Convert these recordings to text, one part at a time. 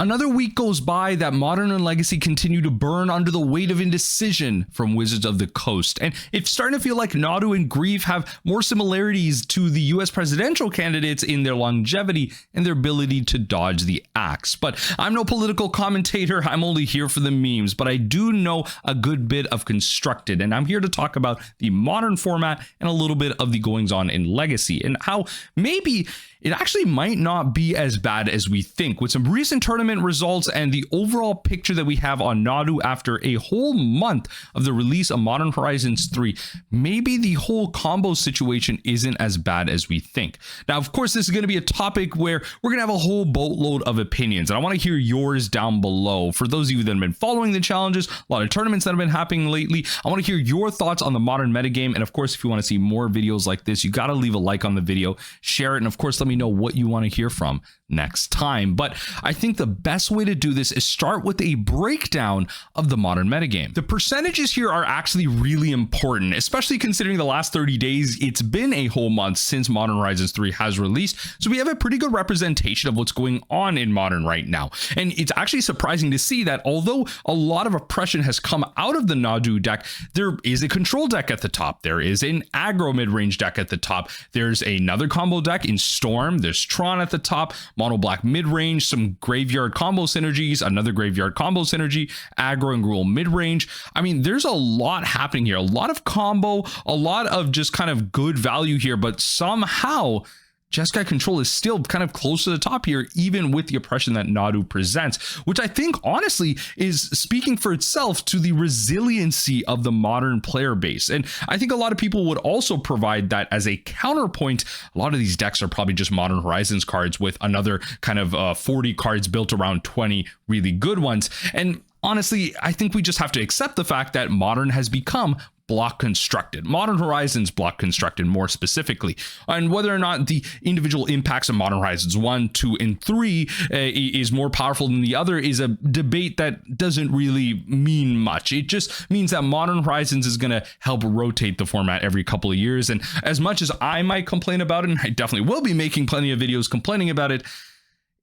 Another week goes by that Modern and Legacy continue to burn under the weight of indecision from Wizards of the Coast. And it's starting to feel like Nadu and Grief have more similarities to the US presidential candidates in their longevity and their ability to dodge the axe. But I'm no political commentator, I'm only here for the memes, but I do know a good bit of Constructed, and I'm here to talk about the Modern format and a little bit of the goings on in Legacy and how maybe it actually might not be as bad as we think. With some recent tournament results and the overall picture that we have on Nadu after a whole month of the release of Modern Horizons 3, maybe the whole combo situation isn't as bad as we think. Now, of course, this is going to be a topic where we're going to have a whole boatload of opinions, and I want to hear yours down below. For those of you that have been following the challenges, a lot of tournaments that have been happening lately, I want to hear your thoughts on the Modern metagame. And of course, if you want to see more videos like this, you got to leave a like on the video, share it, and of course, let me know what you want to hear from next time. But I think the best way to do this is start with a breakdown of the Modern metagame. The percentages here are actually really important, especially considering the last 30 days. It's been a whole month since Modern Horizons 3 has released, so we have a pretty good representation of what's going on in Modern right now. And it's actually surprising to see that although a lot of oppression has come out of the Nadu deck, there is a control deck at the top, there is an aggro mid-range deck at the top, there's another combo deck in Storm, there's Tron at the top, mono black mid-range, some graveyard combo synergies, another graveyard combo synergy, aggro and Gruul mid-range. I mean, there's a lot happening here, a lot of combo, a lot of just kind of good value here, but somehow Jess Sky Control is still kind of close to the top here, even with the oppression that Nadu presents, which I think honestly is speaking for itself to the resiliency of the Modern player base. And I think a lot of people would also provide that as a counterpoint. A lot of these decks are probably just Modern Horizons cards with another kind of 40 cards built around 20 really good ones. And honestly, I think we just have to accept the fact that Modern has become block constructed. Modern Horizons block constructed more specifically. And whether or not the individual impacts of Modern Horizons 1, 2, and 3 is more powerful than the other is a debate that doesn't really mean much. It just means that Modern Horizons is going to help rotate the format every couple of years. And as much as I might complain about it, and I definitely will be making plenty of videos complaining about it,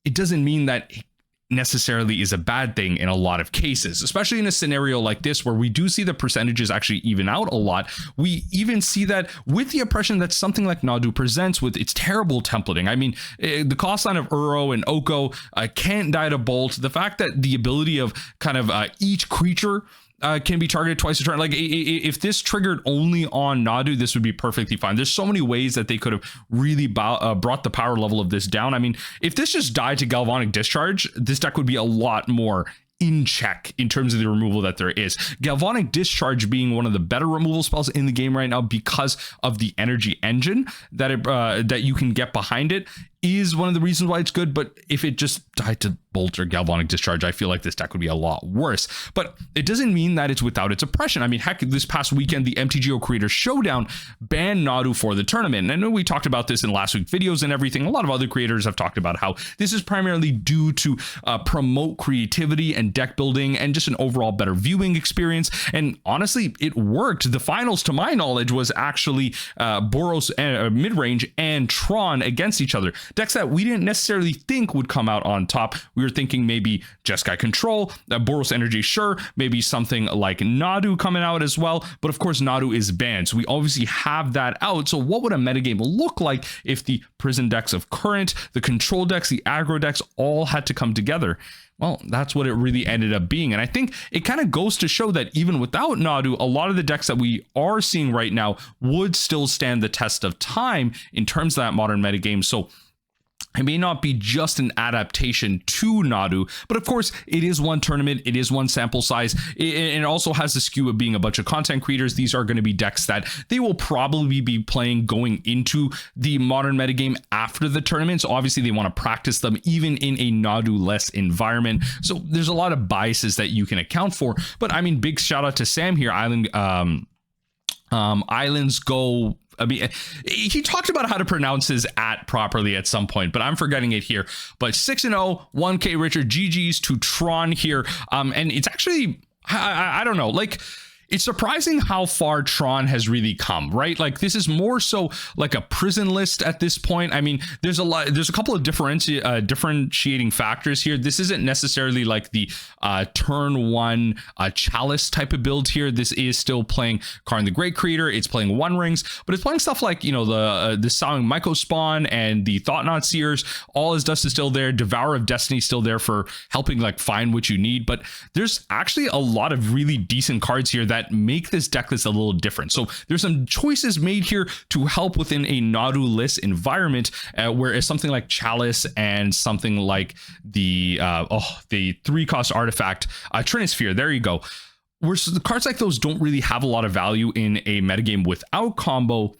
it doesn't mean that necessarily is a bad thing in a lot of cases, especially in a scenario like this where we do see the percentages actually even out a lot. We even see that with the oppression that something like Nadu presents with its terrible templating. I mean, the cost line of Uro and Oko can't die to bolt. The fact that the ability of kind of each creature can be targeted twice a turn. Like if this triggered only on Nadu, this would be perfectly fine. There's so many ways that they could have really brought the power level of this down. I mean, if this just died to Galvanic Discharge, this deck would be a lot more in check in terms of the removal that there is. Galvanic Discharge being one of the better removal spells in the game right now because of the energy engine that that you can get behind it is one of the reasons why it's good. But if it just died to Bolt or Galvanic Discharge, I feel like this deck would be a lot worse. But it doesn't mean that it's without its oppression. I mean, heck, this past weekend, the MTGO Creator Showdown banned Nadu for the tournament. And I know we talked about this in last week's videos and everything. A lot of other creators have talked about how this is primarily due to promote creativity and deck building and just an overall better viewing experience. And honestly, it worked. The finals, to my knowledge, was actually Boros mid-range and Tron against each other. Decks that we didn't necessarily think would come out on top. We were thinking maybe Jess Sky Control, Boros Energy, sure, maybe something like Nadu coming out as well. But of course, Nadu is banned. So we obviously have that out. So what would a metagame look like if the prison decks of Current, the control decks, the aggro decks all had to come together? Well, that's what it really ended up being. And I think it kind of goes to show that even without Nadu, a lot of the decks that we are seeing right now would still stand the test of time in terms of that Modern metagame. So it may not be just an adaptation to Nadu, but of course it is one tournament, it is one sample size, and it also has the skew of being a bunch of content creators. These are going to be decks that they will probably be playing going into the Modern metagame after the tournaments. Obviously they want to practice them even in a Nadu-less environment, so there's a lot of biases that you can account for. But I mean, big shout out to Sam here, Islands Go. I mean, he talked about how to pronounce his @ properly at some point, but I'm forgetting it here. But 6-0, 1K Richard, GG's to Tron here. And it's actually, I don't know, like, it's surprising how far Tron has really come, right? Like this is more so like a prison list at this point. I mean, there's a couple of differentiating factors here. This isn't necessarily like the turn one Chalice type of build here. This is still playing Karn the Great Creator. It's playing One Rings, but it's playing stuff like, you know, the Sowing Myco Spawn and the Thought-Knot Seers. All His Dust is still there. Devourer of Destiny still there for helping like find what you need. But there's actually a lot of really decent cards here that make this deck list a little different. So there's some choices made here to help within a Nadu list environment, whereas something like Chalice and something like the 3-cost artifact Trinisphere, there you go, where the cards like those don't really have a lot of value in a metagame without combo.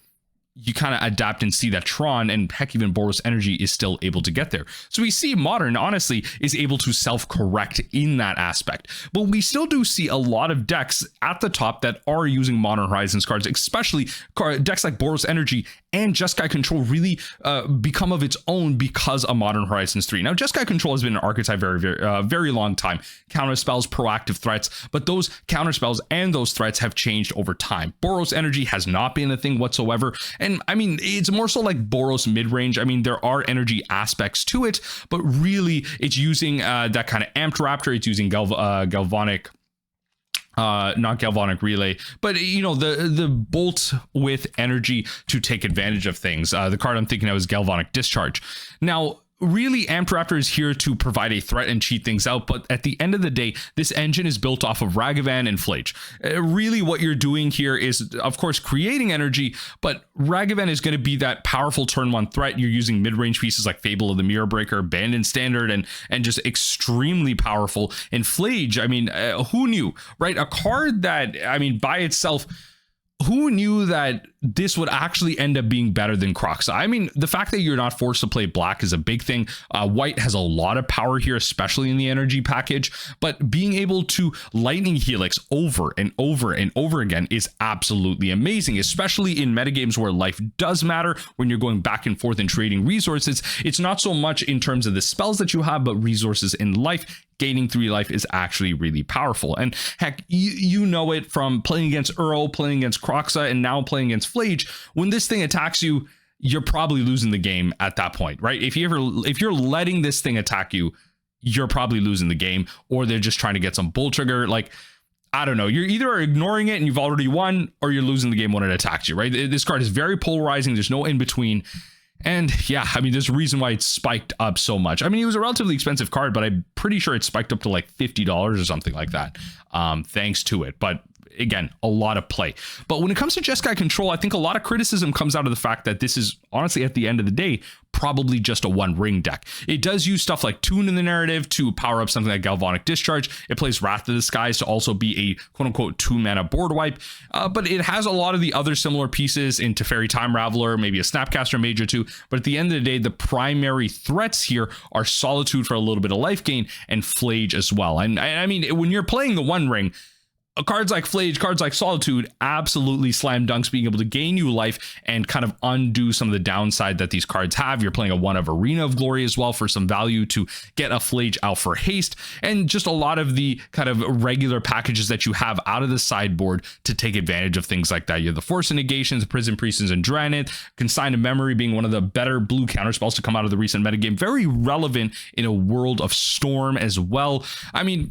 You kind of adapt and see that Tron and heck, even Boros Energy is still able to get there. So we see Modern, honestly, is able to self-correct in that aspect. But we still do see a lot of decks at the top that are using Modern Horizons cards, especially decks like Boros Energy and Jess Sky Control really become of its own because of Modern Horizons 3. Now, Jess Sky Control has been an archetype very long time. Counter spells, proactive threats, but those counter spells and those threats have changed over time. Boros Energy has not been a thing whatsoever. And I mean, it's more so like Boros mid-range. I mean, there are energy aspects to it, but really it's using that kind of amped raptor. It's using galvanic, not galvanic relay, but you know, the bolt with energy to take advantage of things. The card I'm thinking of is galvanic discharge. Now, really, Amped Raptor is here to provide a threat and cheat things out, but at the end of the day, this engine is built off of Ragavan and Flage. Really, what you're doing here is, of course, creating energy, but Ragavan is going to be that powerful turn one threat. You're using mid-range pieces like Fable of the Mirror Breaker, Abandoned Standard, and just extremely powerful. And Flage, I mean, who knew, right? A card that, I mean, by itself, who knew that this would actually end up being better than Croxa? I mean, the fact that you're not forced to play black is a big thing. White has a lot of power here, especially in the energy package, but being able to Lightning Helix over and over and over again is absolutely amazing, especially in metagames where life does matter. When you're going back and forth and trading resources, it's not so much in terms of the spells that you have, but resources in life. Gaining 3 life is actually really powerful. And heck, you know it from playing against Earl, playing against Croxa, and now playing against Flage. When this thing attacks you, you're probably losing the game at that point, right? If you're letting this thing attack you, you're probably losing the game, or they're just trying to get some bull trigger. Like, I don't know, you're either ignoring it and you've already won, or you're losing the game when it attacks you, right? This card is very polarizing. There's no in between. And yeah, I mean, there's a reason why it's spiked up so much. I mean, it was a relatively expensive card, but I'm pretty sure it spiked up to like $50 or something like that, thanks to it. But again, a lot of play. But when it comes to Jess Sky Control, I think a lot of criticism comes out of the fact that this is honestly, at the end of the day, probably just a one ring deck. It does use stuff like Tune in the narrative to power up something like Galvanic Discharge. It plays Wrath of the Skies to also be a quote unquote 2-mana board wipe. But it has a lot of the other similar pieces into Fairy Time Raveler, maybe a Snapcaster Mage or two. But at the end of the day, the primary threats here are Solitude for a little bit of life gain and Flage as well. And I mean, when you're playing the one ring, cards like Flage, cards like Solitude, absolutely slam dunks being able to gain you life and kind of undo some of the downside that these cards have. You're playing a one of Arena of Glory as well for some value to get a Flage out for haste, and just a lot of the kind of regular packages that you have out of the sideboard to take advantage of things like that. You have the Force of Negations, Prison Priests, and Draenei, Consign of Memory being one of the better blue counterspells to come out of the recent metagame. Very relevant in a world of Storm as well. I mean,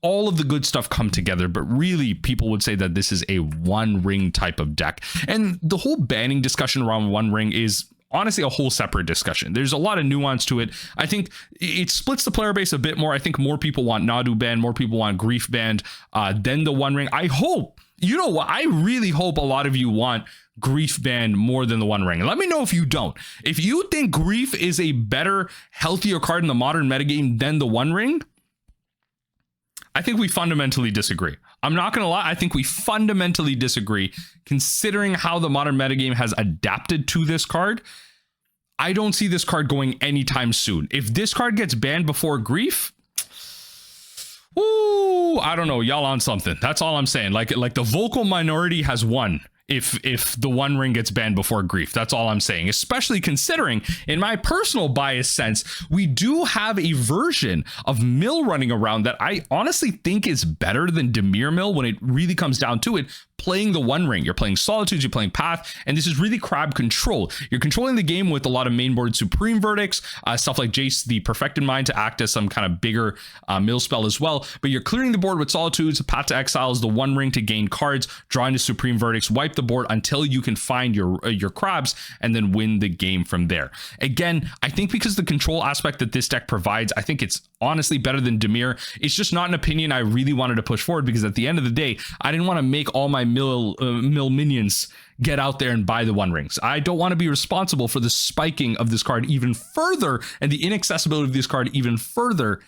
all of the good stuff come together, but really people would say that this is a one ring type of deck. And the whole banning discussion around one ring is honestly a whole separate discussion. There's a lot of nuance to it. I think it splits the player base a bit more. I think more people want Nadu banned, more people want Grief banned than the one ring. I hope, you know what, I really hope a lot of you want Grief banned more than the one ring. Let me know if you don't. If you think Grief is a better, healthier card in the modern metagame than the one ring, I think we fundamentally disagree. I'm not going to lie. I think we fundamentally disagree considering how the modern metagame has adapted to this card. I don't see this card going anytime soon. If this card gets banned before Grief, ooh, I don't know. Y'all on something. That's all I'm saying. Like the vocal minority has won if the One Ring gets banned before Grief. That's all I'm saying, especially considering, in my personal bias sense, we do have a version of Mill running around that I honestly think is better than Dimir Mill when it really comes down to it. Playing the One Ring, you're playing Solitudes, you're playing Path, and this is really crab control. You're controlling the game with a lot of mainboard Supreme Verdicts, stuff like Jace the Perfected Mind to act as some kind of bigger mill spell as well, but you're clearing the board with Solitudes, Path to Exiles, the One Ring to gain cards, draw into Supreme Verdicts, wipe the board until you can find your crabs, and then win the game from there. Again, I think because the control aspect that this deck provides, I think it's honestly better than Dimir. It's just not an opinion I really wanted to push forward, because at the end of the day, I didn't want to make all my mill minions get out there and buy the One Rings. I don't want to be responsible for the spiking of this card even further and the inaccessibility of this card even further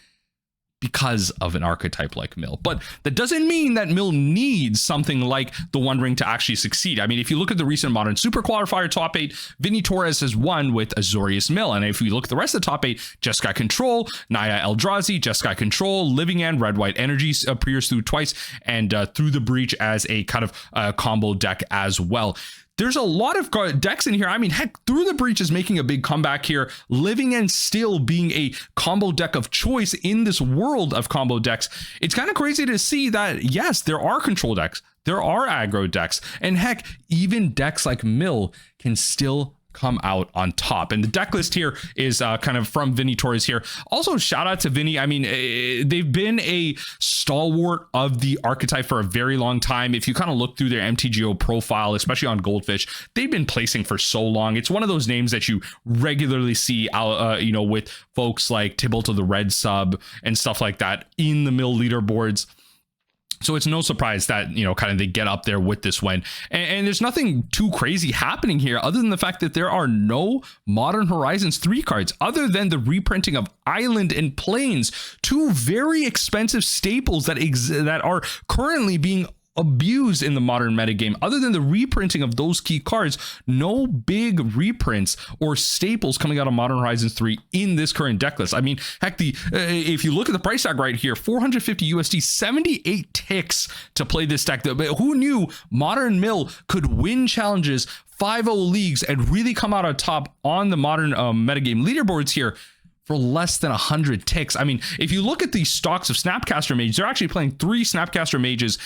because of an archetype like Mill. But that doesn't mean that Mill needs something like the One Ring to actually succeed. I mean, if you look at the recent Modern Super Qualifier top 8, Vinny Torres has won with Azorius Mill. And if you look at the rest of the top 8, Jess Sky Control, Naya Eldrazi, Jess Sky Control, Living End, Red-White Energy appears through twice, and Through the Breach as a kind of combo deck as well. There's a lot of decks in here. I mean, heck, Through the Breach is making a big comeback here. Living End still being a combo deck of choice in this world of combo decks. It's kind of crazy to see that, yes, there are control decks, there are aggro decks, and heck, even decks like Mill can still come out on top. And the deck list here is kind of from Vinny Torres here. Also, shout out to Vinny. I mean, they've been a stalwart of the archetype for a very long time. If you kind of look through their MTGO profile, especially on Goldfish, they've been placing for so long. It's one of those names that you regularly see out, with folks like Tybalt of the Red Sub and stuff like that in the Mill leaderboards. So it's no surprise that, kind of they get up there with this win. And there's nothing too crazy happening here other than the fact that there are no Modern Horizons 3 cards other than the reprinting of Island and Plains, two very expensive staples that are currently being abused in the modern metagame. Other than the reprinting of those key cards, no big reprints or staples coming out of Modern Horizons 3 in this current deck list. I mean, heck, if you look at the price tag right here, 450 USD, 78 ticks to play this deck. But who knew Modern Mill could win challenges, 5-0 leagues, and really come out on top on the modern metagame leaderboards here for less than 100 ticks. I mean, if you look at the stocks of Snapcaster Mages, they're actually playing 3 Snapcaster Mages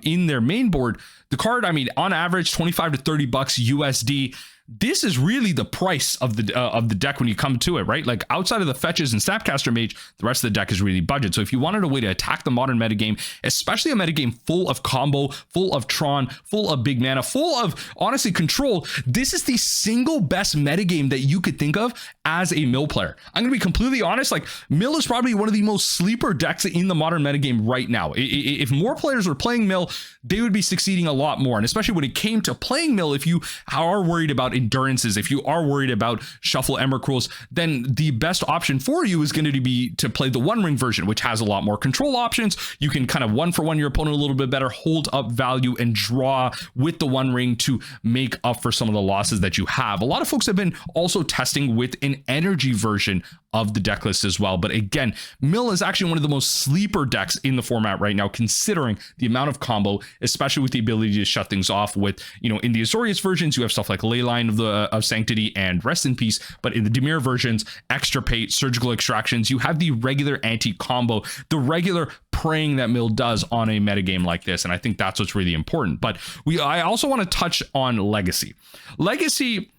in their main board. The card, I mean, on average, 25 to 30 bucks USD. This is really the price of the deck when you come to it, right? Like outside of the fetches and Snapcaster Mage, the rest of the deck is really budget. So if you wanted a way to attack the modern metagame, especially a metagame full of combo, full of Tron, full of big mana, full of honestly control, this is the single best metagame that you could think of as a Mill player. I'm gonna be completely honest, like Mill is probably one of the most sleeper decks in the modern metagame right now. If more players were playing Mill, they would be succeeding a lot more. And especially when it came to playing Mill, if you are worried about endurances, if you are worried about shuffle Emrakul's, then the best option for you is going to be to play the One Ring version, which has a lot more control options. You can kind of 1-for-1 your opponent a little bit better, hold up value, and draw with the One Ring to make up for some of the losses that you have. A lot of folks have been also testing with an energy version of the deck list as well. But again, Mill is actually one of the most sleeper decks in the format right now, considering the amount of combo, especially with the ability to shut things off with, in the Azorius versions, you have stuff like Leyline of Sanctity and Rest in Peace. But in the Dimir versions, Extirpate, Surgical Extractions, you have the regular anti-combo, the regular praying that Mill does on a metagame like this. And I think that's what's really important. But I also want to touch on Legacy. Legacy,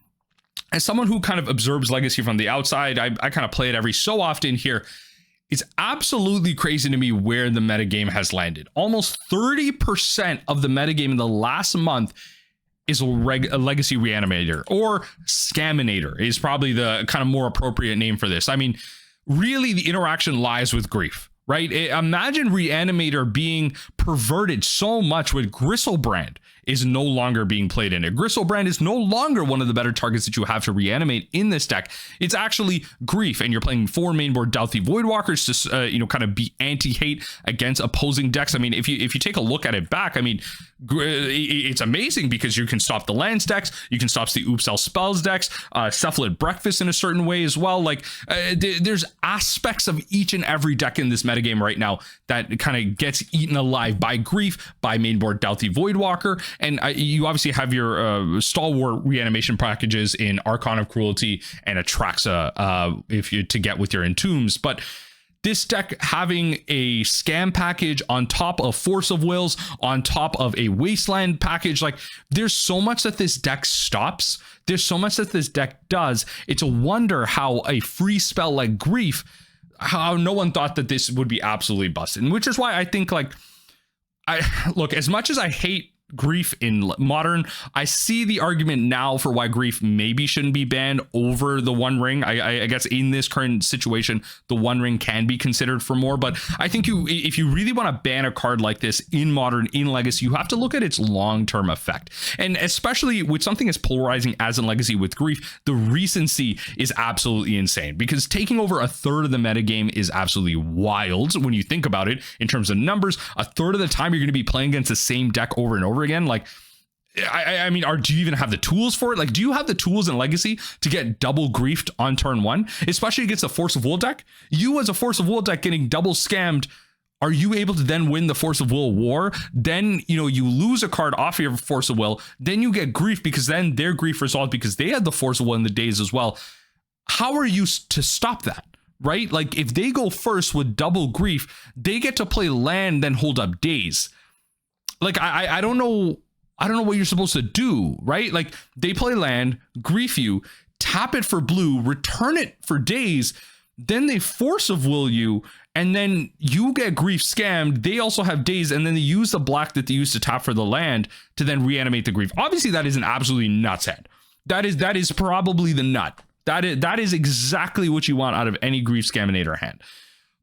as someone who kind of observes Legacy from the outside, I kind of play it every so often here. It's absolutely crazy to me where the metagame has landed. Almost 30% of the metagame in the last month is a Legacy Reanimator, or Scaminator is probably the kind of more appropriate name for this. I mean, really the interaction lies with Grief, right? Imagine Reanimator being perverted so much with Gristlebrand is no longer being played in it. Gristlebrand is no longer one of the better targets that you have to reanimate in this deck. It's actually Grief, and you're playing 4 mainboard Doughty Voidwalkers to kind of be anti-hate against opposing decks. I mean, if you take a look at it back, I mean, it's amazing because you can stop the lands decks, you can stop the Oopsel Spells decks, Cephalid Breakfast in a certain way as well. Like there's aspects of each and every deck in this metagame right now that kind of gets eaten alive by Grief, by mainboard Doughty Voidwalker. And you obviously have your stalwart reanimation packages in Archon of Cruelty and Atraxa if you to get with your Entombs, but this deck having a scam package on top of Force of Wills, on top of a Wasteland package, like there's so much that this deck stops. There's so much that this deck does. It's a wonder how a free spell like Grief, how no one thought that this would be absolutely busted. And which is why I think, like, look, as much as I hate Grief in Modern, I see the argument now for why Grief maybe shouldn't be banned over the One Ring. I guess in this current situation, the One Ring can be considered for more, but I think if you really want to ban a card like this in Modern, in Legacy, you have to look at its long-term effect. And especially with something as polarizing as in Legacy with Grief, the recency is absolutely insane, because taking over a third of the metagame is absolutely wild when you think about it in terms of numbers. A third of the time you're going to be playing against the same deck over and over again. Like, I mean, do you even have the tools for it? Like, do you have the tools in Legacy to get double griefed on turn one, especially against a Force of Will deck? You as a Force of Will deck getting double scammed, are you able to then win the Force of Will war? Then, you know, you lose a card off your Force of Will, then you get grief because then their grief resolved because they had the Force of Will in the days as well. How are you to stop that? Right? Like, if they go first with double grief, they get to play land, then hold up days. Like, I don't know what you're supposed to do, right? Like, they play land, grief you, tap it for blue, return it for days, then they Force of Will you, and then you get grief scammed. They also have days, and then they use the black that they used to tap for the land to then reanimate the grief. Obviously, that is an absolutely nuts head. That is probably the nut. That is exactly what you want out of any grief scaminator hand.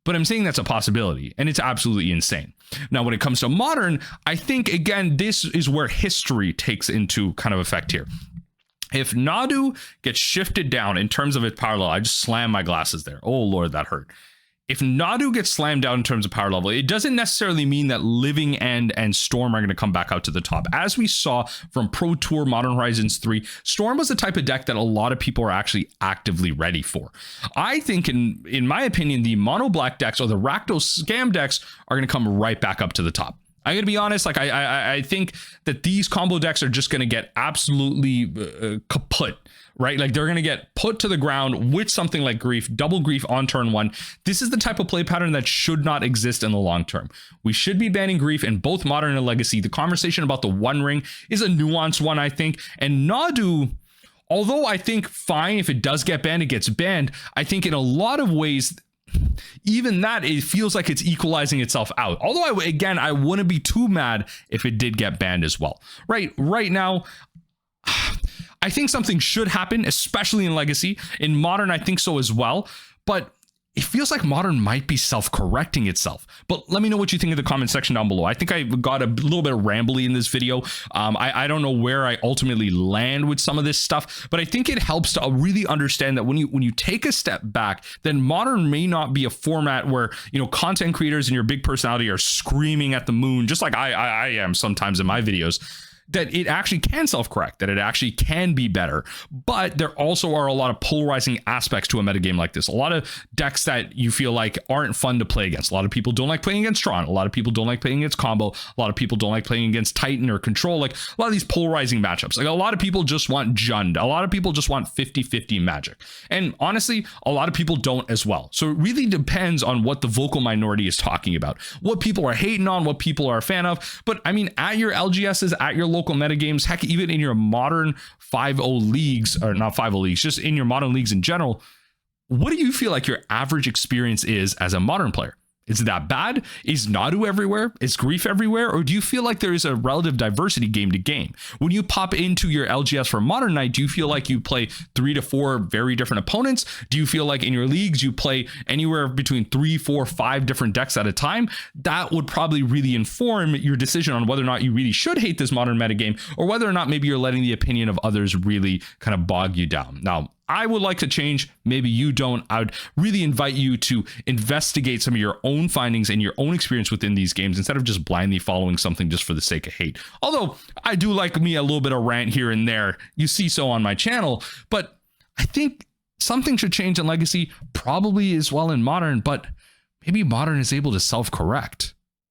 But I'm saying that's a possibility, and it's absolutely insane. Now, when it comes to Modern, I think, again, this is where history takes into kind of effect here. If Nadu gets shifted down in terms of its power level, I just slammed my glasses there. Oh, Lord, that hurt. If Nadu gets slammed down in terms of power level, it doesn't necessarily mean that Living End and Storm are going to come back out to the top. As we saw from Pro Tour Modern Horizons 3, Storm was the type of deck that a lot of people are actually actively ready for. I think, in my opinion, the mono black decks or the Rakdos scam decks are going to come right back up to the top. I'm going to be honest, like I think that these combo decks are just going to get absolutely kaput, right? Like, they're going to get put to the ground with something like Grief, double Grief on turn one. This is the type of play pattern that should not exist in the long term. We should be banning Grief in both Modern and Legacy. The conversation about the One Ring is a nuanced one, I think. And Nadu, although I think fine, if it does get banned, it gets banned. I think in a lot of ways, even that, it feels like it's equalizing itself out. Although, I wouldn't be too mad if it did get banned as well. Right now, I think something should happen, especially in Legacy. In Modern, I think so as well. But it feels like Modern might be self-correcting itself. But let me know what you think in the comment section down below. I think I got a little bit rambly in this video. I don't know where I ultimately land with some of this stuff, but I think it helps to really understand that when you take a step back, then Modern may not be a format where, you know, content creators and your big personality are screaming at the moon, just like I am sometimes in my videos, that it actually can self-correct, that it actually can be better. But there also are a lot of polarizing aspects to a metagame like this. A lot of decks that you feel like aren't fun to play against. A lot of people don't like playing against Tron. A lot of people don't like playing against Combo. A lot of people don't like playing against Titan or Control. Like, a lot of these polarizing matchups. Like, a lot of people just want Jund. A lot of people just want 50-50 Magic. And honestly, a lot of people don't as well. So it really depends on what the vocal minority is talking about, what people are hating on, what people are a fan of. But I mean, at your LGSs, at your local metagames, heck, even in your Modern 5.0 leagues, or not 5.0 leagues, just in your Modern leagues in general, what do you feel like your average experience is as a Modern player? Is it that bad? Is Nadu everywhere? Is Grief everywhere? Or do you feel like there is a relative diversity game to game? When you pop into your LGS for Modern Night, do you feel like you play 3 to 4 very different opponents? Do you feel like in your leagues you play anywhere between 3, 4, 5 different decks at a time? That would probably really inform your decision on whether or not you really should hate this Modern metagame, or whether or not maybe you're letting the opinion of others really kind of bog you down. Now, I would like to change. Maybe you don't. I would really invite you to investigate some of your own findings and your own experience within these games instead of just blindly following something just for the sake of hate. Although I do like me a little bit of rant here and there. You see so on my channel, but I think something should change in Legacy, probably as well in Modern, but maybe Modern is able to self-correct.